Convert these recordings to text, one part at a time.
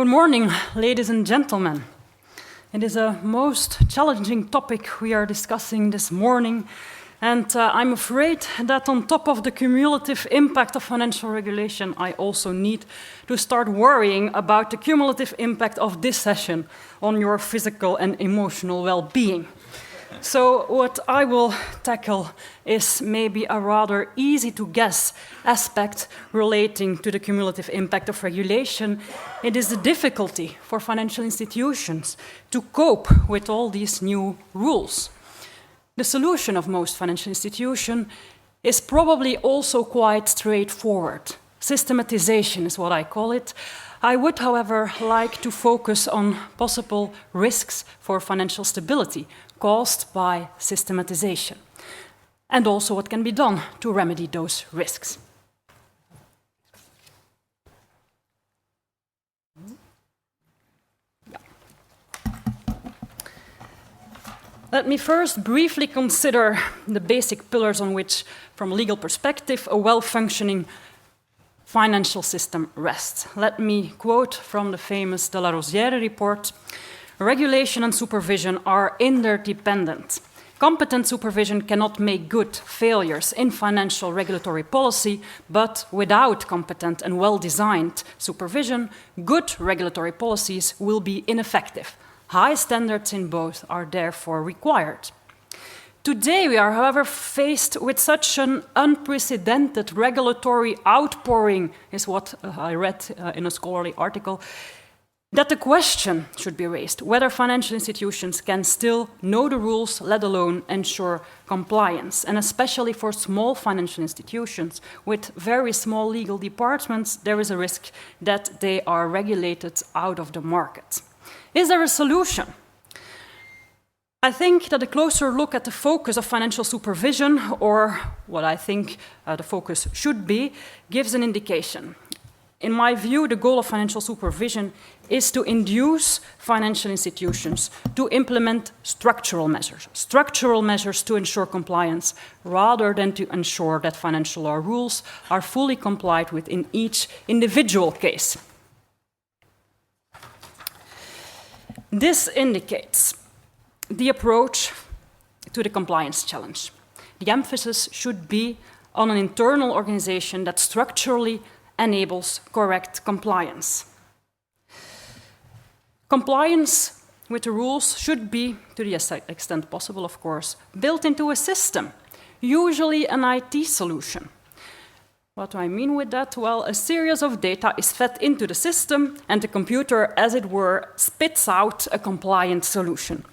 Good morning, ladies and gentlemen. It is a most challenging topic we are discussing this morning, and I'm afraid that on top of the cumulative impact of financial regulation, I also need to start worrying about the cumulative impact of this session on your physical and emotional well-being. So what I will tackle is maybe a rather easy-to-guess aspect relating to the cumulative impact of regulation. It is the difficulty for financial institutions to cope with all these new rules. The solution of most financial institutions is probably also quite straightforward. Systematization is what I call it. I would, however, like to focus on possible risks for financial stability caused by systematization, and also what can be done to remedy those risks. Let me first briefly consider the basic pillars on which, from a legal perspective, a well-functioning financial system rests. Let me quote from the famous de la Rosière report: "Regulation and supervision are interdependent. Competent supervision cannot make good failures in financial regulatory policy, but without competent and well-designed supervision, good regulatory policies will be ineffective. High standards in both are therefore required." Today we are, however, faced with such an unprecedented regulatory outpouring, is what I read in a scholarly article, that the question should be raised whether financial institutions can still know the rules, let alone ensure compliance. And especially for small financial institutions with very small legal departments, there is a risk that they are regulated out of the market. Is there a solution? I think that a closer look at the focus of financial supervision, or what I think the focus should be, gives an indication. In my view, the goal of financial supervision is to induce financial institutions to implement structural measures to ensure compliance, rather than to ensure that financial law rules are fully complied with in each individual case. This indicates the approach to the compliance challenge. The emphasis should be on an internal organization that structurally enables correct compliance. Compliance with the rules should be, to the extent possible, of course, built into a system, usually an IT solution. What do I mean with that? Well, a series of data is fed into the system, and the computer, as it were, spits out a compliant solution.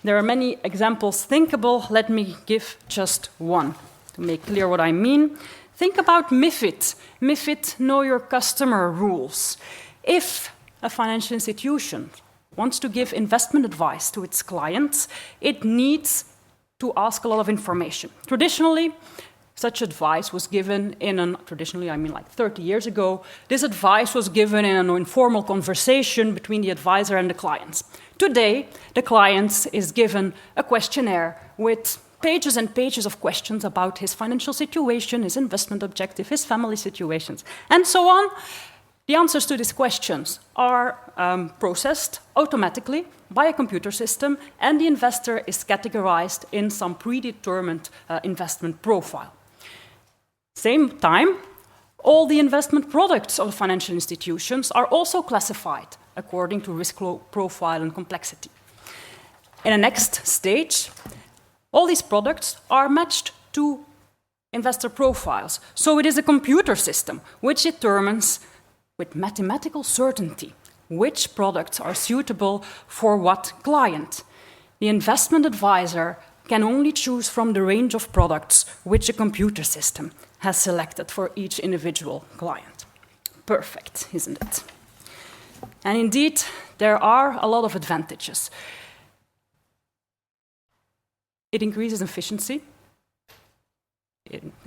There are many examples thinkable. Let me give just one to make clear what I mean. Think about MiFID. MiFID, Know Your Customer rules. If a financial institution wants to give investment advice to its clients, it needs to ask a lot of information. Traditionally, such advice was given traditionally, I mean like 30 years ago, this advice was given in an informal conversation between the advisor and the clients. Today, the client is given a questionnaire with pages and pages of questions about his financial situation, his investment objective, his family situations, and so on. The answers to these questions are processed automatically by a computer system, and the investor is categorized in some predetermined investment profile. Same time, all the investment products of financial institutions are also classified according to risk profile and complexity. In the next stage, all these products are matched to investor profiles. So it is a computer system which determines with mathematical certainty which products are suitable for what client. The investment advisor can only choose from the range of products which a computer system has selected for each individual client. Perfect, isn't it? And indeed, there are a lot of advantages. It increases efficiency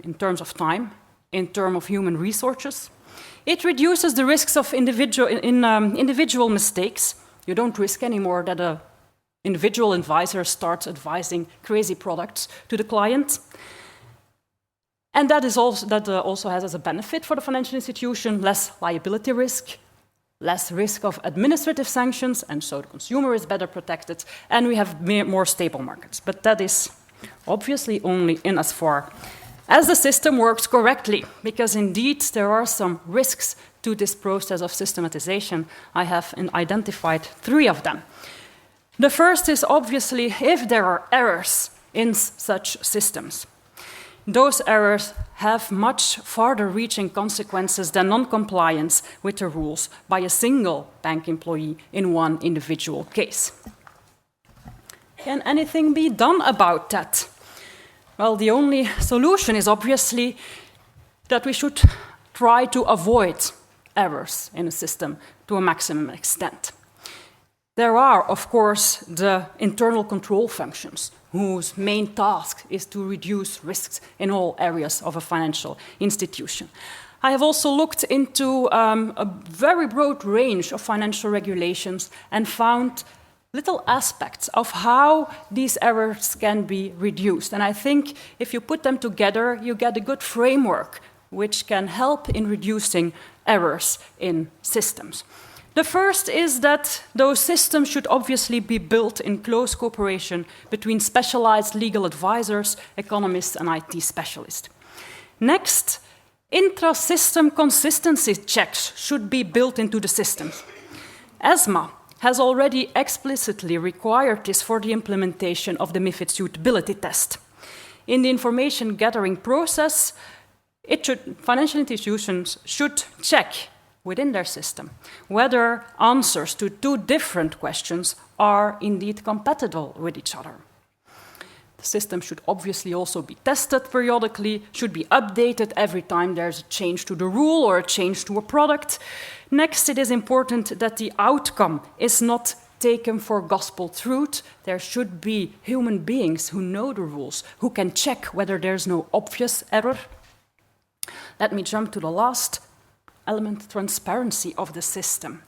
in terms of time, in terms of human resources. It reduces the risks of individual mistakes. You don't risk anymore that an individual advisor starts advising crazy products to the client. And that also has as a benefit for the financial institution less liability risk, less risk of administrative sanctions, and so the consumer is better protected, and we have more stable markets. But that is obviously only in as far as the system works correctly, because indeed there are some risks to this process of systematization. I have identified 3 of them. The first is obviously if there are errors in such systems. Those errors have much farther-reaching consequences than non-compliance with the rules by a single bank employee in one individual case. Can anything be done about that? Well, the only solution is obviously that we should try to avoid errors in a system to a maximum extent. There are, of course, the internal control functions, whose main task is to reduce risks in all areas of a financial institution. I have also looked into a very broad range of financial regulations and found little aspects of how these errors can be reduced. And I think if you put them together, you get a good framework which can help in reducing errors in systems. The first is that those systems should obviously be built in close cooperation between specialized legal advisors, economists, and IT specialists. Next, intra-system consistency checks should be built into the systems. ESMA has already explicitly required this for the implementation of the MiFID suitability test. In the information gathering process, financial institutions should check within their system whether answers to 2 different questions are indeed compatible with each other. The system should obviously also be tested periodically, should be updated every time there's a change to the rule or a change to a product. Next, it is important that the outcome is not taken for gospel truth. There should be human beings who know the rules, who can check whether there's no obvious error. Let me jump to the last element, transparency of the system.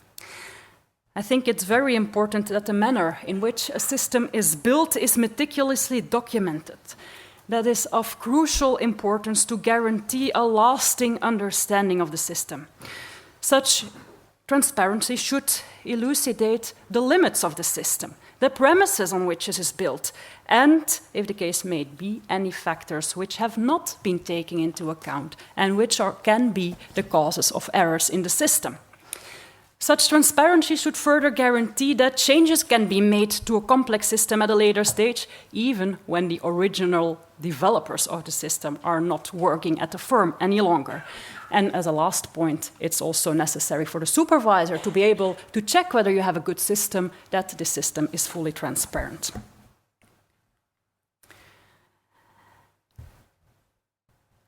I think it's very important that the manner in which a system is built is meticulously documented. That is of crucial importance to guarantee a lasting understanding of the system. Such transparency should elucidate the limits of the system, the premises on which it is built, and, if the case may be, any factors which have not been taken into account and which can be the causes of errors in the system. Such transparency should further guarantee that changes can be made to a complex system at a later stage, even when the original developers of the system are not working at the firm any longer. And as a last point, it's also necessary for the supervisor to be able to check whether you have a good system, that the system is fully transparent.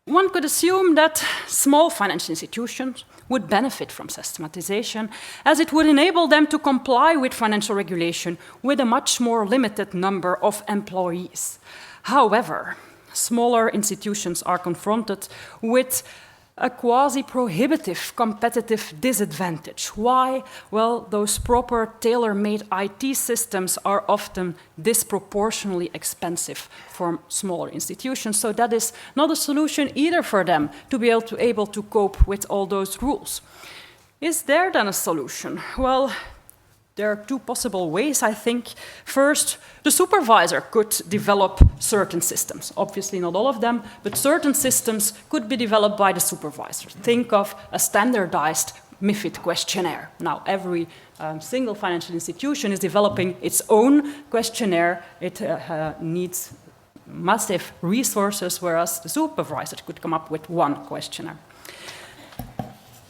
One could assume that small financial institutions would benefit from systematization, as it would enable them to comply with financial regulation with a much more limited number of employees. However, smaller institutions are confronted with a quasi-prohibitive competitive disadvantage. Why? Well, those proper tailor-made IT systems are often disproportionately expensive for smaller institutions, so that is not a solution either for them to be able to cope with all those rules. Is there then a solution? Well, there are 2 possible ways, I think. First, the supervisor could develop certain systems. Obviously not all of them, but certain systems could be developed by the supervisor. Think of a standardized MiFID questionnaire. Now, every single financial institution is developing its own questionnaire. It needs massive resources, whereas the supervisor could come up with one questionnaire.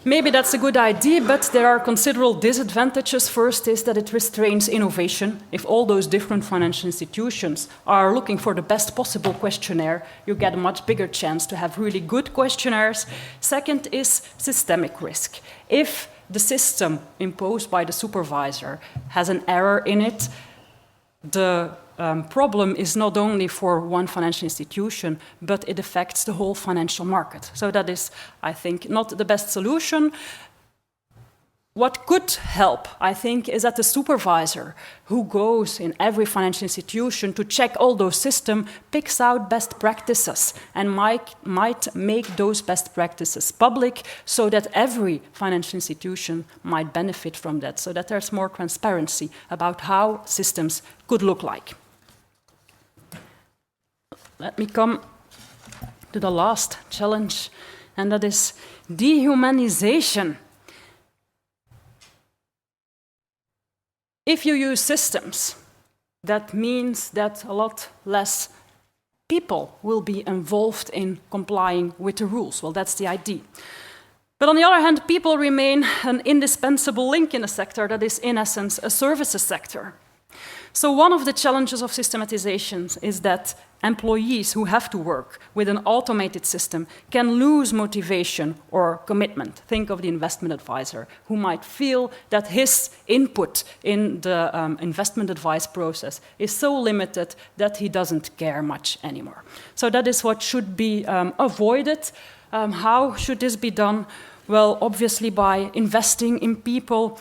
Maybe that's a good idea, but there are considerable disadvantages. First is that it restrains innovation. If all those different financial institutions are looking for the best possible questionnaire, you get a much bigger chance to have really good questionnaires. Second is systemic risk. If the system imposed by the supervisor has an error in it, the problem is not only for one financial institution, but it affects the whole financial market. So that is, I think, not the best solution. What could help, I think, is that the supervisor who goes in every financial institution to check all those systems picks out best practices and might make those best practices public so that every financial institution might benefit from that, so that there's more transparency about how systems could look like. Let me come to the last challenge, and that is dehumanization. If you use systems, that means that a lot less people will be involved in complying with the rules. Well, that's the idea. But on the other hand, people remain an indispensable link in a sector that is, in essence, a services sector. So one of the challenges of systematizations is that employees who have to work with an automated system can lose motivation or commitment. Think of the investment advisor who might feel that his input in the investment advice process is so limited that he doesn't care much anymore. So that is what should be avoided. How should this be done? Well, obviously by investing in people,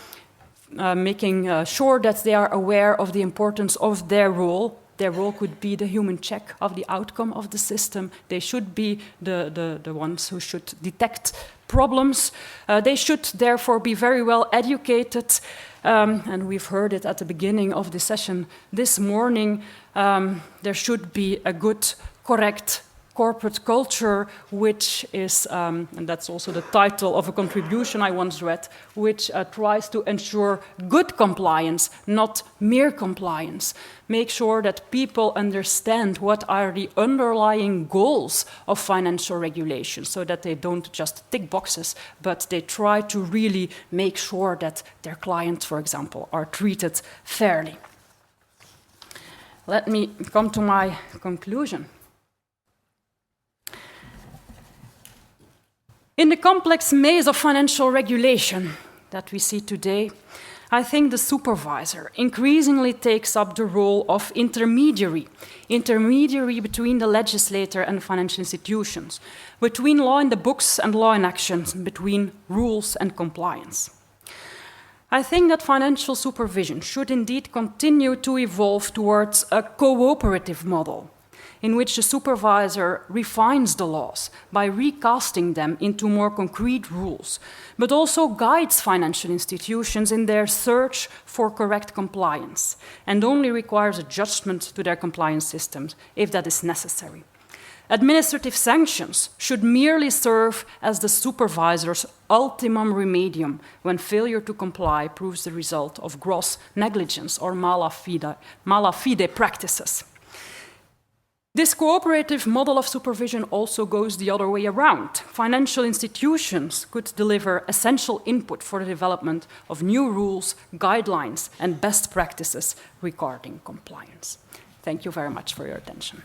making sure that they are aware of the importance of their role. Their role could be the human check of the outcome of the system. They should be the ones who should detect problems. They should therefore be very well educated. And we've heard it at the beginning of the session this morning. There should be a good, correct corporate culture, which is, and that's also the title of a contribution I once read, which tries to ensure good compliance, not mere compliance. Make sure that people understand what are the underlying goals of financial regulation, so that they don't just tick boxes, but they try to really make sure that their clients, for example, are treated fairly. Let me come to my conclusion. In the complex maze of financial regulation that we see today, I think the supervisor increasingly takes up the role of intermediary between the legislator and financial institutions, between law in the books and law in actions, between rules and compliance. I think that financial supervision should indeed continue to evolve towards a cooperative model, in which the supervisor refines the laws by recasting them into more concrete rules, but also guides financial institutions in their search for correct compliance, and only requires adjustment to their compliance systems if that is necessary. Administrative sanctions should merely serve as the supervisor's ultimum remedium when failure to comply proves the result of gross negligence or mala fide practices. This cooperative model of supervision also goes the other way around. Financial institutions could deliver essential input for the development of new rules, guidelines, and best practices regarding compliance. Thank you very much for your attention.